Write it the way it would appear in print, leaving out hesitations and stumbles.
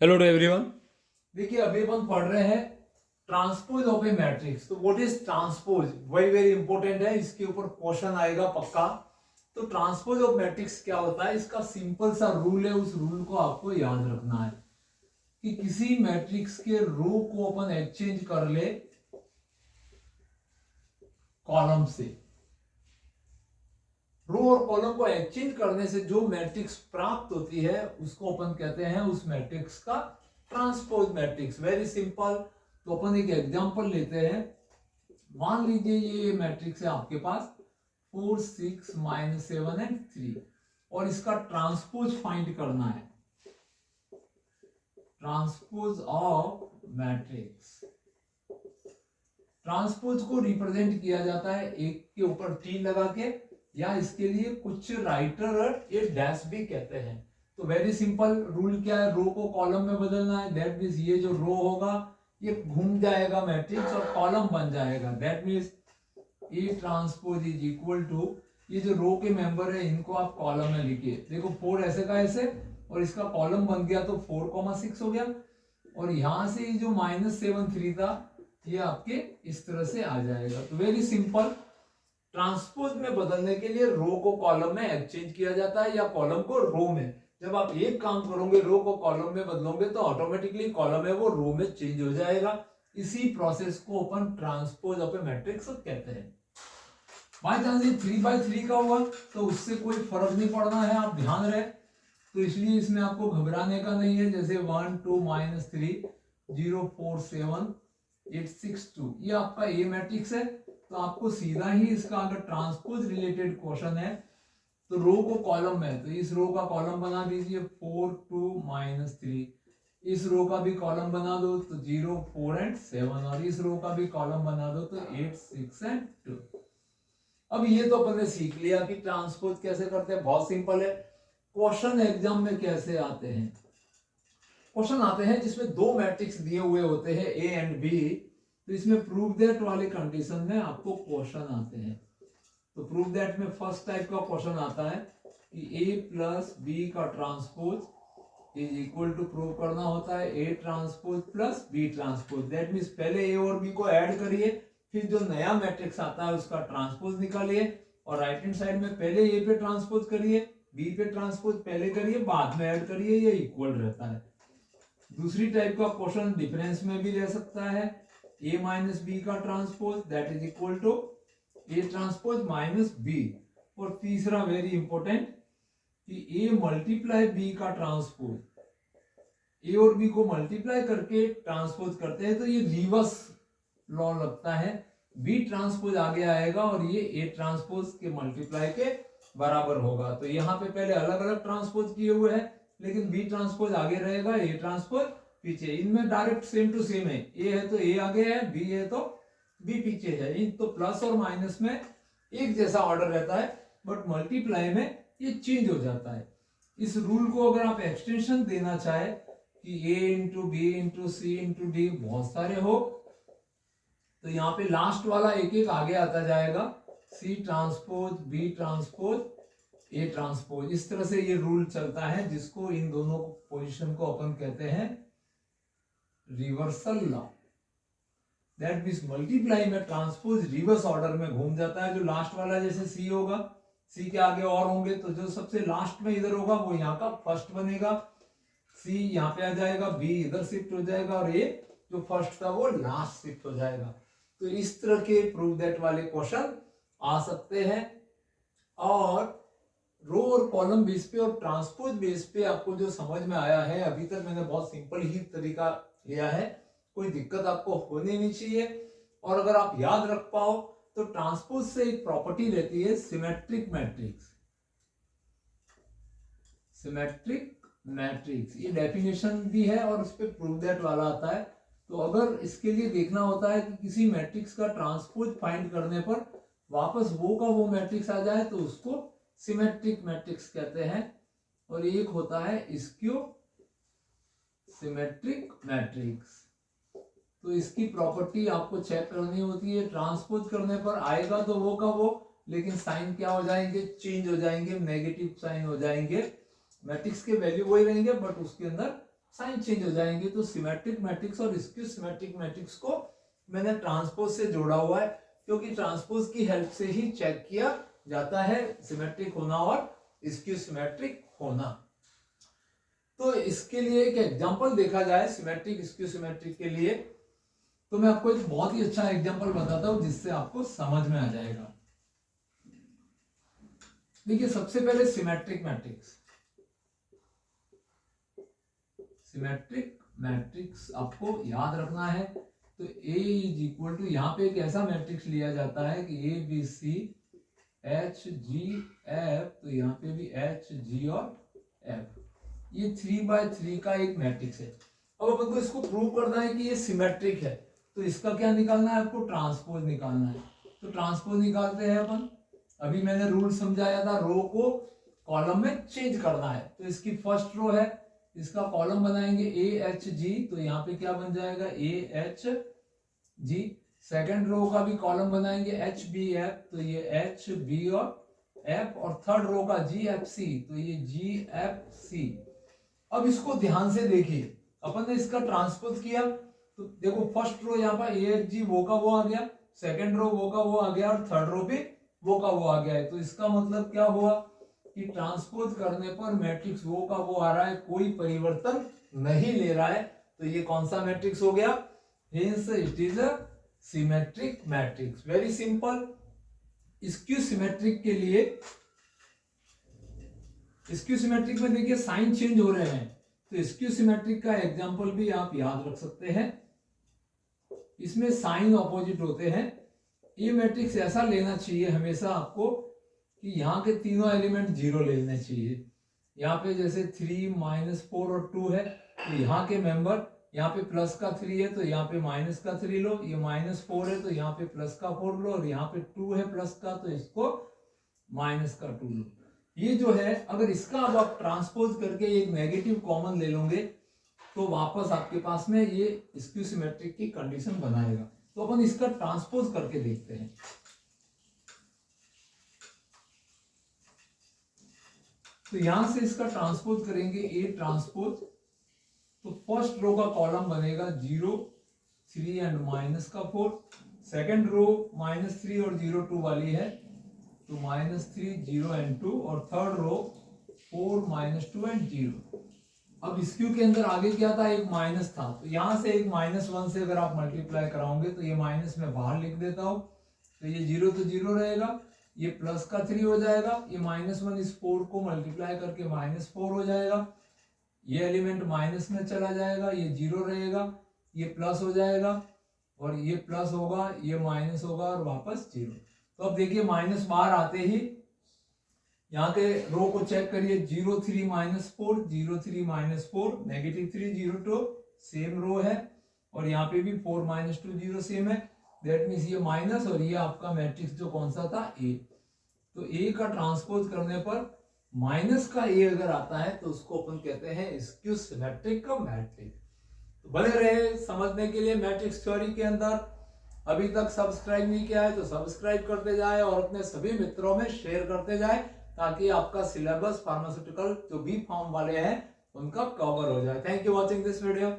Hello to everyone. देखिए अभी अपन पढ़ रहे हैं ट्रांसपोज ऑफ ए मैट्रिक्स। तो what is transpose, very very important है, इसके ऊपर क्वेश्चन आएगा पक्का। तो ट्रांसपोज ऑफ मैट्रिक्स क्या होता है, इसका सिंपल सा रूल है, उस रूल को आपको याद रखना है कि किसी मैट्रिक्स के रो को अपन एक्सचेंज कर ले कॉलम से। रो और कॉलम को एक्सचेंज करने से जो मैट्रिक्स प्राप्त होती है उसको अपन कहते हैं उस मैट्रिक्स का ट्रांसपोज मैट्रिक्स। Very simple. तो अपन एक एग्जांपल लेते हैं। मान लीजिए ये मैट्रिक्स है आपके पास 4 6 -7 एंड 3 और इसका ट्रांसपोज फाइंड करना है। ट्रांसपोज ऑफ मैट्रिक्स, ट्रांसपोज को रिप्रेजेंट किया जाता है एक के ऊपर टी लगा के, या इसके लिए कुछ राइटर ये डैश भी कहते हैं। तो वेरी सिंपल रूल क्या है, रो को कॉलम में बदलना है। दैट मीन्स ये जो रो होगा ये घूम जाएगा मैट्रिक्स और कॉलम बन जाएगा। That means A transpose is equal to, ये जो रो के मेंबर है इनको आप कॉलम में लिखिए। देखो 4 ऐसे का ऐसे और इसका कॉलम बन गया तो 4,6 हो गया, और यहां से ये जो -7 3 था ये आपके इस तरह से आ जाएगा। तो वेरी सिंपल, ट्रांसपोज में बदलने के लिए रो को कॉलम में एक्सचेंज किया जाता है या कॉलम को रो में। जब आप एक काम करोगे रो को कॉलम में बदलोगे तो ऑटोमेटिकली कॉलम है वो रो में चेंज हो जाएगा। इसी प्रोसेस को अपन ट्रांसपोज ऑफ ए मैट्रिक्स कहते हैं। बाय चांस ये 3/3 का हुआ तो उससे कोई फर्क नहीं पड़ना है, आप ध्यान रहे। तो इसलिए इसमें आपको घबराने का नहीं है। जैसे 1 2 -3 0 4 7 8 6 2 ये आपका ए मैट्रिक्स है। तो आपको सीधा ही इसका अगर ट्रांसपोज रिलेटेड क्वेश्चन है तो रो को कॉलम में, तो इस रो का कॉलम बना दीजिए 4 2 -3, इस रो का भी कॉलम बना दो तो 0 4 एंड 7, और इस रो का भी कॉलम बना दो तो 8 6 एंड 2। अब ये तो अपन ने सीख लिया कि ट्रांसपोज कैसे करते हैं, बहुत सिंपल है। क्वेश्चन एग्जाम में कैसे आते हैं, क्वेश्चन आते हैं जिसमें दो मैट्रिक्स दिए हुए होते हैं ए एंड बी। तो इसमें प्रूव दैट वाले कंडीशन में आपको क्वेश्चन आते हैं। तो प्रूव दैट में फर्स्ट टाइप का क्वेश्चन आता है कि ए प्लस बी का transpose is equal to, prove करना होता है A transpose plus B transpose. That means पहले ए और बी को ऐड करिए, फिर जो नया मैट्रिक्स आता है उसका ट्रांसपोज निकालिए, और राइट हैंड साइड में पहले ए पे ट्रांसपोज करिए, बी पे ट्रांसपोज पहले करिए, बाद में ऐड करिए, ये इक्वल रहता है। दूसरी टाइप का क्वेश्चन डिफरेंस में भी रह सकता है, a माइनस बी का transpose that is equal to a transpose minus B. और तीसरा वेरी इंपॉर्टेंट कि a मल्टीप्लाई b का ट्रांसपोज, a और b को मल्टीप्लाई करके ट्रांसपोज करते हैं तो ये रिवर्स लॉ लगता है, b ट्रांसपोज आगे आएगा और ये a ट्रांसपोज के मल्टीप्लाई के बराबर होगा। तो यहाँ पे पहले अलग अलग ट्रांसपोज किए हुए हैं लेकिन बी ट्रांसपोज आगे रहेगा, ए ट्रांसपोज पीछे। इनमें डायरेक्ट सेम टू सेम है, ए है तो ए आगे है, बी है तो बी पीछे है। इन तो प्लस और माइनस में एक जैसा ऑर्डर रहता है, बट मल्टीप्लाई में ये चेंज हो जाता है। इस रूल को अगर आप एक्सटेंशन देना चाहे कि ए इंटू बी इंटू सी इंटू डी बहुत सारे हो, तो यहाँ पे लास्ट वाला एक एक आगे आता जाएगा, C transpose B transpose A transpose. इस तरह से ये रूल चलता है, जिसको इन दोनों पोजीशन को अपन कहते हैं reversal law. That means multiply में ट्रांसपोज रिवर्स ऑर्डर में घूम जाता है। जो लास्ट वाला जैसे सी होगा, सी के आगे और होंगे तो जो सबसे लास्ट में इधर होगा वो यहाँ का फर्स्ट बनेगा, सी यहाँ पे आ जाएगा, बी इधर शिफ्ट हो जाएगा, और ए जो फर्स्ट था वो लास्ट शिफ्ट हो जाएगा। तो इस तरह के प्रूव दैट वाले क्वेश्चन आ सकते हैं। और रो और कॉलम बेस पे और ट्रांसपोज बेस पे आपको जो समझ में आया है, अभी तक मैंने बहुत सिंपल ही तरीका लिया है, कोई दिक्कत आपको होनी नहीं चाहिए। और अगर आप याद रख पाओ तो ट्रांसपोज से एक प्रॉपर्टी रहती है सिमेट्रिक मैट्रिक्स। सिमेट्रिक मैट्रिक्स ये डेफिनेशन भी है और उस पर प्रूव दैट वाला आता है। तो अगर इसके लिए देखना होता है कि किसी मैट्रिक्स का ट्रांसपोज फाइंड करने पर वापस वो का वो मैट्रिक्स आ जाए तो उसको सिमेट्रिक मैट्रिक्स कहते हैं। और एक होता है स्क्यू सिमेट्रिक मैट्रिक्स। तो इसकी प्रॉपर्टी आपको चेक करनी होती है, ट्रांसपोज करने पर आएगा तो वो का वो, लेकिन साइन क्या हो जाएंगे, चेंज हो जाएंगे, नेगेटिव साइन हो जाएंगे। मैट्रिक्स के वैल्यू वही रहेंगे बट उसके अंदर साइन चेंज हो जाएंगे। तो सिमेट्रिक मैट्रिक्स और स्क्यू सिमेट्रिक मैट्रिक्स को मैंने ट्रांसपोज से जोड़ा हुआ है, क्योंकि ट्रांसपोज की हेल्प से ही चेक किया जाता है सिमेट्रिक होना और स्क्यू सिमेट्रिक होना। तो इसके लिए एक एग्जांपल देखा जाए सिमेट्रिक स्क्यू सिमेट्रिक के लिए, तो मैं आपको एक बहुत ही अच्छा एग्जांपल बताता हूं जिससे आपको समझ में आ जाएगा। देखिए सबसे पहले सिमेट्रिक मैट्रिक्स, सिमेट्रिक मैट्रिक्स आपको याद रखना है। तो A इज इक्वल टू, यहाँ पे एक ऐसा मैट्रिक्स लिया जाता है कि A B C H G F, तो यहाँ पे भी H G और F, ये 3x3 का एक मैट्रिक्स है। अब अपन को इसको प्रूव करना है कि ये सिमेट्रिक है, तो इसका क्या निकालना है आपको, ट्रांसपोज निकालना है। तो ट्रांसपोज निकालते हैं अपन। अभी मैंने रूल समझाया था, रो को कॉलम में चेंज करना है। तो इसकी फर्स्ट रो है, इसका कॉलम बनाएंगे AHG, तो यहाँ पे क्या बन जाएगा AHG। सेकंड रो का भी कॉलम बनाएंगे HBF, तो ये HB और F, और थर्ड रो का GFC, तो ये GFC। अब इसको ध्यान से देखिए, अपन ने इसका ट्रांसपोज किया, तो देखो फर्स्ट रो यहाँ पर AHG वो का वो आ गया, सेकंड रो वो का वो आ गया, और थर्ड रो भी वो का वो आ गया है। तो इसका मतलब क्या हुआ कि ट्रांसपोज करने पर मैट्रिक्स वो का वो आ रहा है, कोई परिवर्तन नहीं ले रहा है। तो ये कौन सा मैट्रिक्स हो गया, hence it is a symmetric matrix. Very simple. Skew symmetric के लिए, स्क्यू सिमेट्रिक में देखिए साइन चेंज हो रहे हैं, तो स्क्यू सिमेट्रिक का एग्जांपल भी आप याद रख सकते हैं। इसमें साइन ऑपोजिट होते हैं। ये मैट्रिक्स ऐसा लेना चाहिए हमेशा आपको कि यहाँ के तीनों एलिमेंट 0 लेने चाहिए। यहाँ पे जैसे 3, -4 और 2 है, तो यहाँ के मेंबर, यहाँ पे प्लस का 3 है तो यहाँ पे माइनस का 3 लो, ये -4 है तो यहाँ पे प्लस का 4 लो, और यहाँ पे 2 है प्लस का, तो इसको माइनस का 2 लो। ये जो है, अगर इसका अब आप ट्रांसपोज करके एक नेगेटिव कॉमन ले लोगे तो वापस आपके पास में ये स्क्यू सिमेट्रिक की कंडीशन बनाएगा। तो अपन इसका ट्रांसपोज करके देखते हैं। तो यहां से इसका ट्रांसपोज करेंगे, ए ट्रांसपोज, तो फर्स्ट रो का कॉलम बनेगा 0, 3 एंड -4। सेकंड रो -3 और 0, 2 वाली है, तो -3, 0 एंड 2, और थर्ड रो 4, -2 एंड 0। अब स्क्यू के अंदर आगे क्या था, एक माइनस था, तो यहां से एक -1 से अगर आप मल्टीप्लाई कराओगे तो ये माइनस में बाहर लिख देता हूं, तो ये 0 तो 0 रहेगा, ये प्लस का 3 हो जाएगा, ये -1 इस 4 को मल्टीप्लाई करके -4 हो जाएगा, ये एलिमेंट माइनस में चला जाएगा, ये 0 रहेगा, ये प्लस हो जाएगा, और ये प्लस होगा, ये माइनस होगा, और वापस 0। तो अब देखिए माइनस बाहर आते ही यहाँ के रो को चेक करिए, 0, 3, -4, 0, 3, -4, -3, 0, 2 सेम रो है, और यहाँ पे भी 4, -2, 0 सेम है। दैट मीन्स ये माइनस, और ये आपका मैट्रिक्स जो कौन सा था, ए। तो ए का ट्रांसपोज करने पर माइनस का ए अगर आता है तो उसको अपन कहते हैं स्क्यू सिमेट्रिक का मैट्रिक्स। तो बने रहे समझने के लिए मैट्रिक्स थ्योरी के अंदर। अभी तक सब्सक्राइब नहीं किया है तो सब्सक्राइब करते जाए और अपने सभी मित्रों में शेयर करते जाए, ताकि आपका सिलेबस फार्मास्यूटिकल जो बी फॉर्म वाले हैं उनका कवर हो जाए। Thank you watching this video.